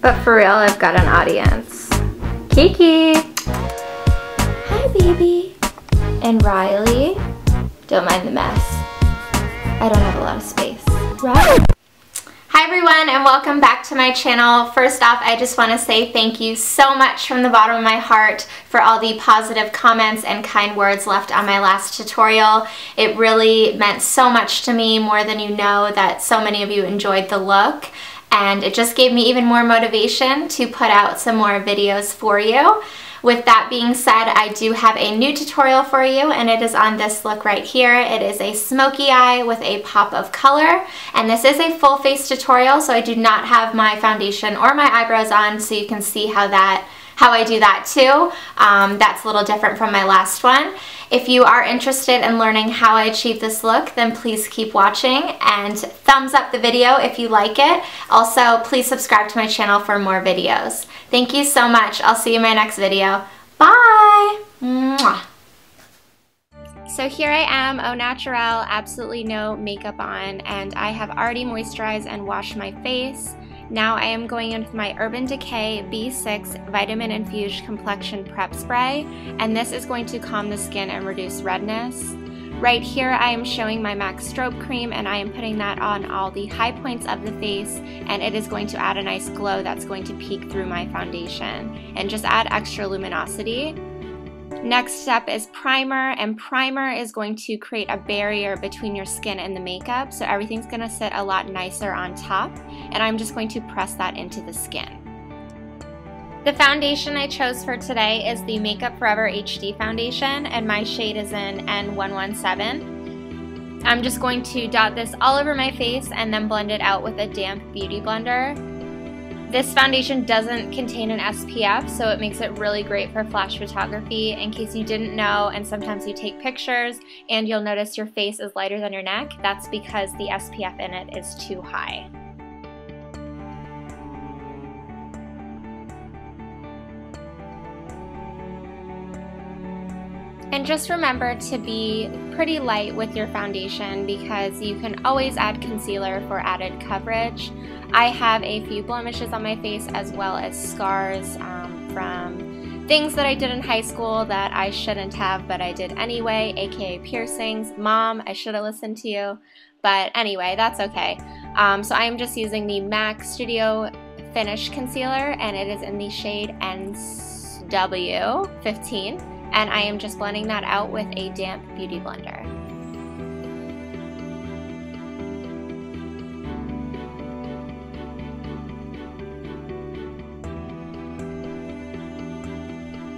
But for real, I've got an audience. Kiki! Hi, baby. And Riley. Don't mind the mess. I don't have a lot of space. Right? Hi everyone, and welcome back to my channel. First off, I just want to say thank you so much from the bottom of my heart for all the positive comments and kind words left on my last tutorial. It really meant so much to me, more than you know, that so many of you enjoyed the look. And it just gave me even more motivation to put out some more videos for you. With that being said, I do have a new tutorial for you, and it is on this look right here. It is a smoky eye with a pop of color, and this is a full face tutorial, so I do not have my foundation or my eyebrows on, so you can see how I do that too. That's a little different from my last one. If you are interested in learning how I achieve this look, then please keep watching and thumbs up the video if you like it. Also, please subscribe to my channel for more videos. Thank you so much. I'll see you in my next video. Bye! Mwah. So here I am, au naturel, absolutely no makeup on, and I have already moisturized and washed my face. Now I am going in with my Urban Decay B6 Vitamin Infused Complexion Prep Spray, and this is going to calm the skin and reduce redness. Right here I am showing my MAC Strobe Cream, and I am putting that on all the high points of the face, and it is going to add a nice glow that's going to peek through my foundation and just add extra luminosity. Next step is primer, and primer is going to create a barrier between your skin and the makeup, so everything's going to sit a lot nicer on top, and I'm just going to press that into the skin. The foundation I chose for today is the Makeup Forever HD foundation, and my shade is in N117. I'm just going to dot this all over my face and then blend it out with a damp beauty blender. This foundation doesn't contain an SPF, so it makes it really great for flash photography. In case you didn't know, and sometimes you take pictures and you'll notice your face is lighter than your neck, that's because the SPF in it is too high. And just remember to be pretty light with your foundation, because you can always add concealer for added coverage. I have a few blemishes on my face, as well as scars from things that I did in high school that I shouldn't have, but I did anyway, aka piercings. Mom, I should have listened to you, but anyway, that's okay. So I'm just using the MAC Studio Finish Concealer, and it is in the shade NW15, and I am just blending that out with a damp beauty blender.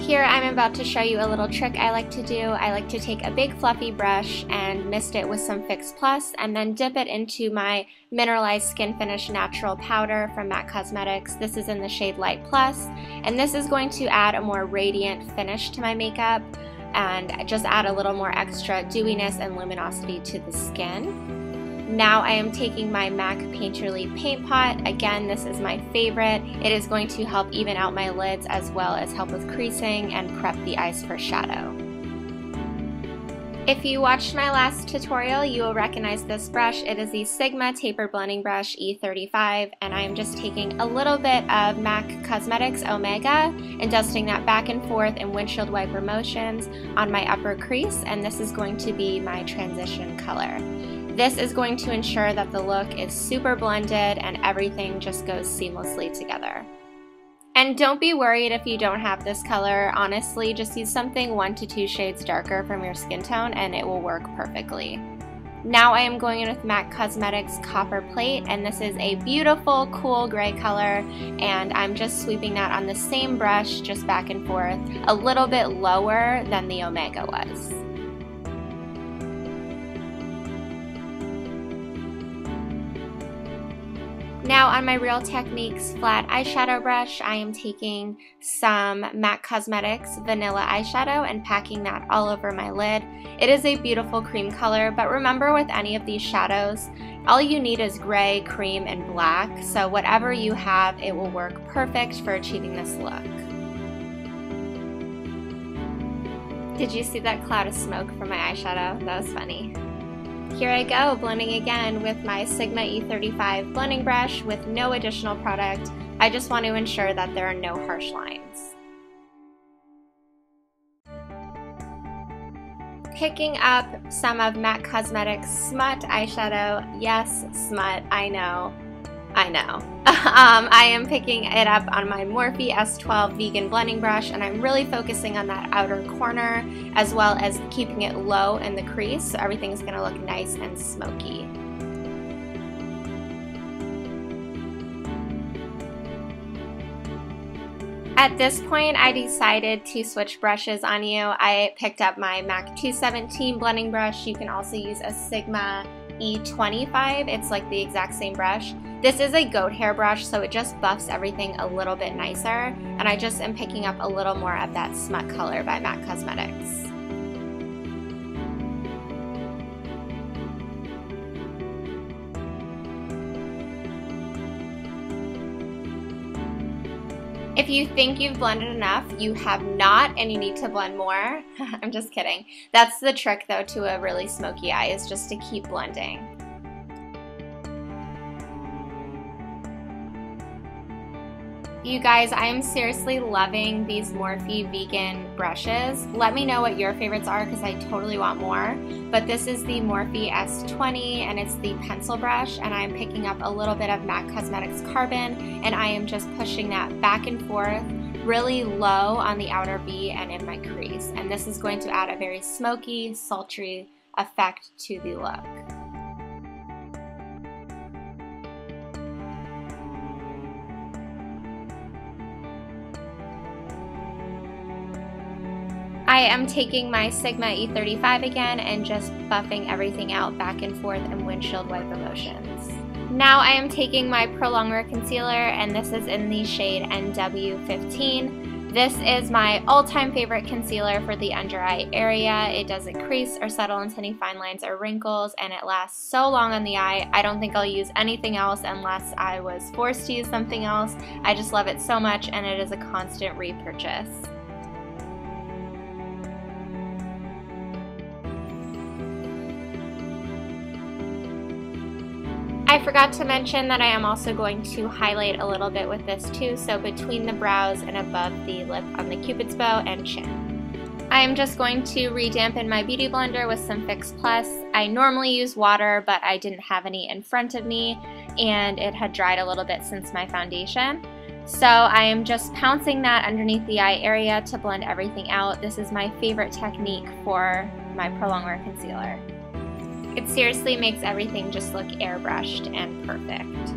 Here I'm about to show you a little trick I like to do. I like to take a big fluffy brush and mist it with some Fix Plus, and then dip it into my Mineralize Skinfinish Natural Powder from MAC Cosmetics. This is in the shade Light Plus, and this is going to add a more radiant finish to my makeup and just add a little more extra dewiness and luminosity to the skin. Now I am taking my MAC Painterly Paint Pot. Again, this is my favorite. It is going to help even out my lids, as well as help with creasing and prep the eyes for shadow. If you watched my last tutorial, you will recognize this brush. It is the Sigma Taper Blending Brush E35, and I am just taking a little bit of MAC Cosmetics Omega and dusting that back and forth in windshield wiper motions on my upper crease, and this is going to be my transition color. This is going to ensure that the look is super blended and everything just goes seamlessly together. And don't be worried if you don't have this color. Honestly, just use something 1 to 2 shades darker from your skin tone and it will work perfectly. Now I am going in with MAC Cosmetics Copperplate, and this is a beautiful cool gray color, and I'm just sweeping that on the same brush, just back and forth, a little bit lower than the Omega was. Now on my Real Techniques flat eyeshadow brush, I am taking some MAC Cosmetics Vanilla Eyeshadow and packing that all over my lid. It is a beautiful cream color, but remember with any of these shadows, all you need is gray, cream, and black, so whatever you have, it will work perfect for achieving this look. Did you see that cloud of smoke from my eyeshadow? That was funny. Here I go, blending again with my Sigma E35 blending brush with no additional product, I just want to ensure that there are no harsh lines. Picking up some of MAC Cosmetics Smut eyeshadow. Yes, smut, I know. I am picking it up on my Morphe S12 vegan blending brush, and I'm really focusing on that outer corner as well as keeping it low in the crease so everything's going to look nice and smoky. At this point, I decided to switch brushes on you. I picked up my MAC 217 blending brush. You can also use a Sigma E25. It's like the exact same brush. This is a goat hair brush, so it just buffs everything a little bit nicer, and I just am picking up a little more of that Smut color by MAC Cosmetics. If you think you've blended enough, you have not, and you need to blend more. I'm just kidding. That's the trick though to a really smoky eye, is just to keep blending. You guys, I am seriously loving these Morphe vegan brushes. Let me know what your favorites are because I totally want more. But this is the Morphe S20 and it's the pencil brush, and I'm picking up a little bit of MAC Cosmetics Carbon, and I am just pushing that back and forth really low on the outer V and in my crease. And this is going to add a very smoky, sultry effect to the look. I am taking my Sigma E35 again and just buffing everything out back and forth in windshield wiper motions. Now I am taking my Prolongwear concealer, and this is in the shade NW15. This is my all-time favorite concealer for the under eye area. It doesn't crease or settle into any fine lines or wrinkles, and it lasts so long on the eye. I don't think I'll use anything else unless I was forced to use something else. I just love it so much, and it is a constant repurchase. I forgot to mention that I am also going to highlight a little bit with this too, so between the brows and above the lip on the Cupid's bow and chin. I am just going to redampen my beauty blender with some Fix Plus. I normally use water, but I didn't have any in front of me, and it had dried a little bit since my foundation. So I am just pouncing that underneath the eye area to blend everything out. This is my favorite technique for my Prolongwear concealer. It seriously makes everything just look airbrushed and perfect.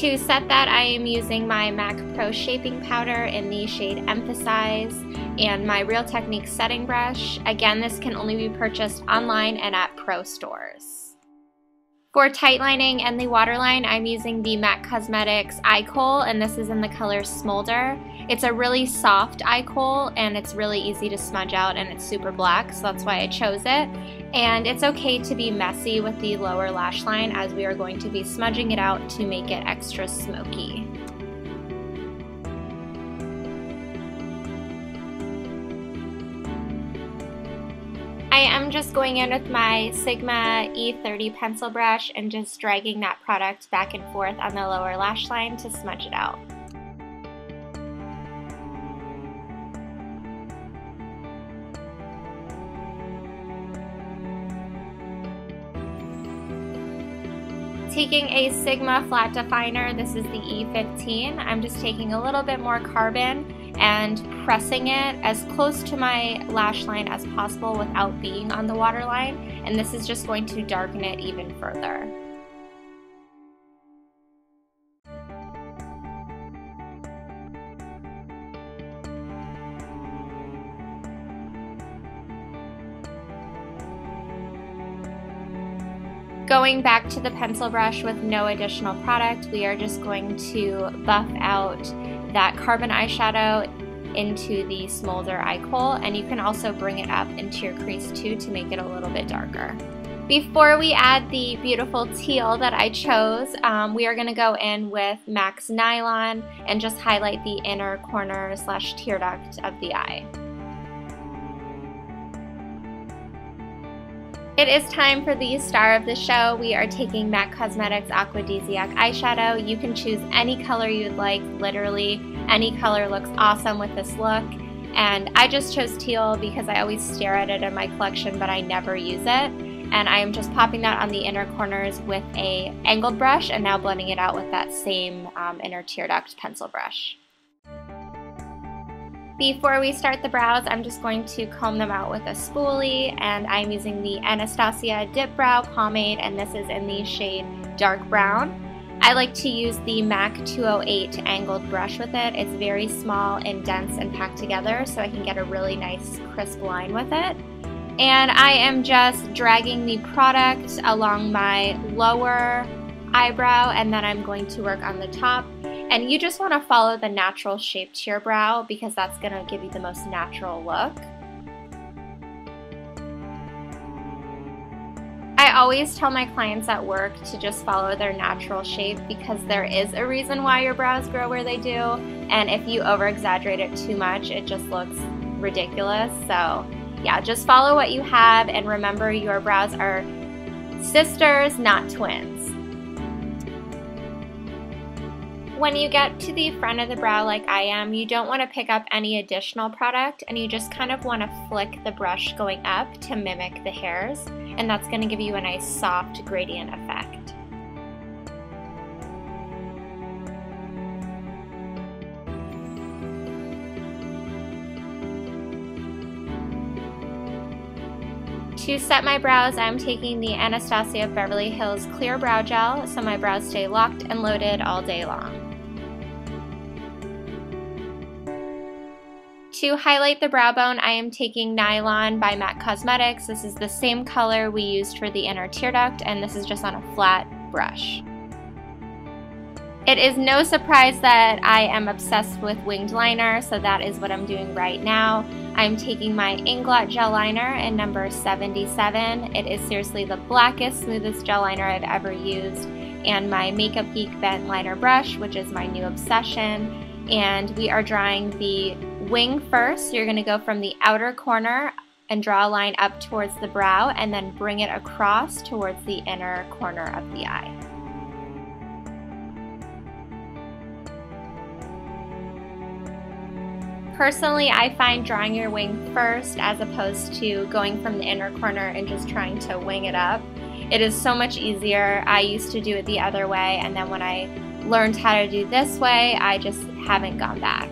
To set that, I am using my MAC Pro Shaping Powder in the shade Emphasize and my Real Techniques setting brush. Again, this can only be purchased online and at pro stores. For tightlining and the waterline, I'm using the MAC Cosmetics Eye Kohl, and this is in the color Smolder. It's a really soft eye kohl, and it's really easy to smudge out, and it's super black, so that's why I chose it. And it's okay to be messy with the lower lash line, as we are going to be smudging it out to make it extra smoky. I am just going in with my Sigma E30 pencil brush and just dragging that product back and forth on the lower lash line to smudge it out. Taking a Sigma flat definer, this is the E15, I'm just taking a little bit more carbon and pressing it as close to my lash line as possible without being on the waterline, and this is just going to darken it even further. Going back to the pencil brush with no additional product, we are just going to buff out that carbon eyeshadow into the Smolder eye kohl, and you can also bring it up into your crease too to make it a little bit darker. Before we add the beautiful teal that I chose, we are going to go in with MAC's Nylon and just highlight the inner corner / tear duct of the eye. It is time for the star of the show. We are taking MAC Cosmetics Aquadesiac eyeshadow. You can choose any color you'd like, literally. Any color looks awesome with this look. And I just chose teal because I always stare at it in my collection, but I never use it. And I am just popping that on the inner corners with a angled brush and now blending it out with that same inner tear duct pencil brush. Before we start the brows, I'm just going to comb them out with a spoolie, and I'm using the Anastasia Dip Brow Pomade, and this is in the shade Dark Brown. I like to use the MAC 208 angled brush with it. It's very small and dense and packed together, so I can get a really nice crisp line with it. And I am just dragging the product along my lower eyebrow, and then I'm going to work on the top. And you just want to follow the natural shape to your brow because that's going to give you the most natural look. I always tell my clients at work to just follow their natural shape because there is a reason why your brows grow where they do, and if you over-exaggerate it too much, it just looks ridiculous. So yeah, just follow what you have, and remember your brows are sisters, not twins. When you get to the front of the brow like I am, you don't want to pick up any additional product, and you just kind of want to flick the brush going up to mimic the hairs, and that's going to give you a nice soft gradient effect. To set my brows, I'm taking the Anastasia Beverly Hills Clear Brow Gel so my brows stay locked and loaded all day long. To highlight the brow bone, I am taking Nylon by MAC Cosmetics. This is the same color we used for the inner tear duct, and this is just on a flat brush. It is no surprise that I am obsessed with winged liner, so that is what I'm doing right now. I'm taking my Inglot gel liner in number 77. It is seriously the blackest, smoothest gel liner I've ever used, and my Makeup Geek bent liner brush, which is my new obsession. And we are drawing the wing first. You're going to go from the outer corner and draw a line up towards the brow, and then bring it across towards the inner corner of the eye. Personally, I find drawing your wing first as opposed to going from the inner corner and just trying to wing it up. It is so much easier. I used to do it the other way, and then when I learned how to do this way, I just haven't gone back.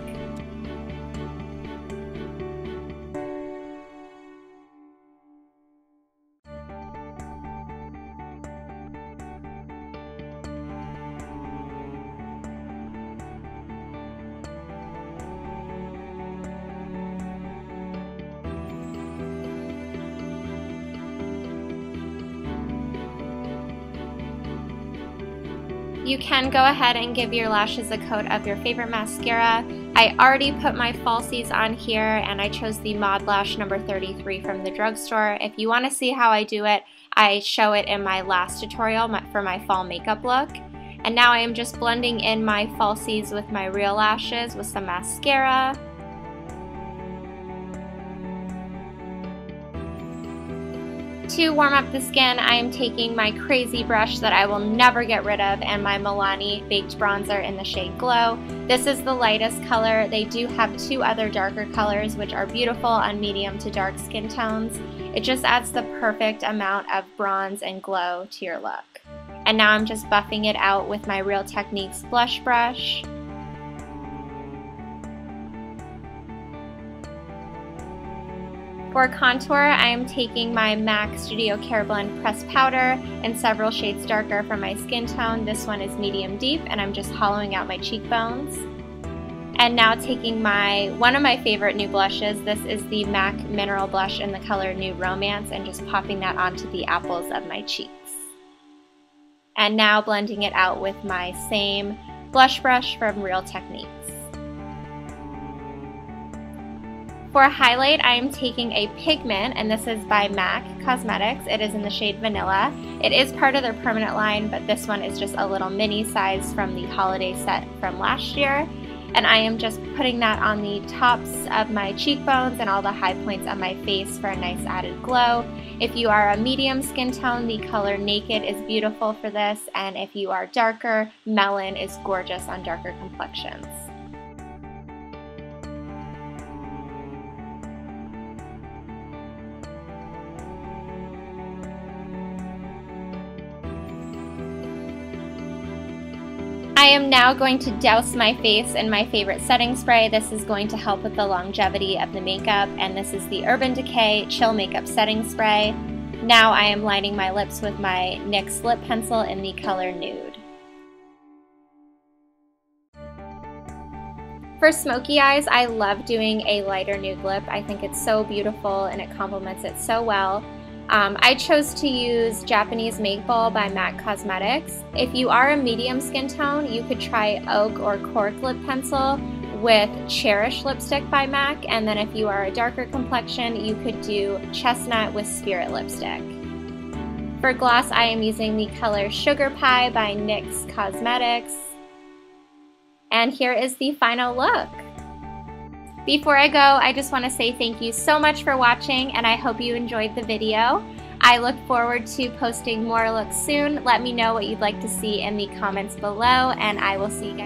You can go ahead and give your lashes a coat of your favorite mascara. I already put my falsies on here, and I chose the Mod Lash number 33 from the drugstore. If you want to see how I do it, I show it in my last tutorial for my fall makeup look. And now I am just blending in my falsies with my real lashes with some mascara. To warm up the skin, I am taking my crazy brush that I will never get rid of and my Milani Baked Bronzer in the shade Glow. This is the lightest color. They do have two other darker colors which are beautiful on medium to dark skin tones. It just adds the perfect amount of bronze and glow to your look. And now I'm just buffing it out with my Real Techniques blush brush. For contour, I am taking my MAC Studio Care Blend Pressed Powder in several shades darker for my skin tone. This one is medium deep, and I'm just hollowing out my cheekbones. And now taking one of my favorite new blushes. This is the MAC Mineral Blush in the color New Romance, and just popping that onto the apples of my cheeks. And now blending it out with my same blush brush from Real Techniques. For a highlight, I am taking a pigment, and this is by MAC Cosmetics. It is in the shade Vanilla. It is part of their permanent line, but this one is just a little mini size from the holiday set from last year. and I am just putting that on the tops of my cheekbones and all the high points of my face for a nice added glow. If you are a medium skin tone, the color Naked is beautiful for this, and if you are darker, Melon is gorgeous on darker complexions. I am now going to douse my face in my favorite setting spray. This is going to help with the longevity of the makeup, and this is the Urban Decay Chill Makeup Setting Spray. Now I am lining my lips with my NYX lip pencil in the color Nude. For smoky eyes, I love doing a lighter nude lip. I think it's so beautiful and it complements it so well. I chose to use Japanese Maple by MAC Cosmetics. If you are a medium skin tone, you could try Oak or Cork lip pencil with Cherish lipstick by MAC, and then if you are a darker complexion, you could do Chestnut with Spirit lipstick. For gloss, I am using the color Sugar Pie by NYX Cosmetics. And here is the final look. Before I go, I just want to say thank you so much for watching, and I hope you enjoyed the video. I look forward to posting more looks soon. Let me know what you'd like to see in the comments below, and I will see you guys.